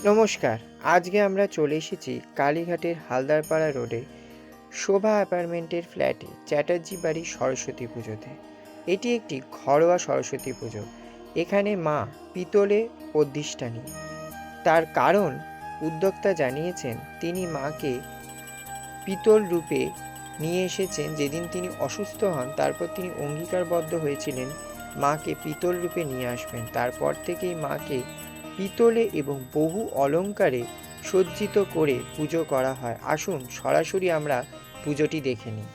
নমস্কার। আজকে আমরা চলে এসেছি কালীঘাটের হালদারপাড়া রোডে শোভা অ্যাপার্টমেন্টের ফ্ল্যাটে চ্যাটার্জি বাড়ির সরস্বতী পুজোতে। এটি একটি ঘরোয়া সরস্বতী পুজো। এখানে মা পিতলে অধিষ্ঠানী। তার কারণ উদ্যোক্তা জানিয়েছেন তিনি মাকে পিতল রূপে নিয়ে এসেছেন যেদিন তিনি অসুস্থ হন। তারপর তিনি অঙ্গীকারবদ্ধ হয়েছিলেন মাকে পিতল রূপে নিয়ে আসবেন। তারপর থেকেই মাকে পিতলে এবং বহু অলংকারে সজ্জিত করে পুজো করা হয়। আসুন সরাসরি আমরা পুজোটি দেখে নিই।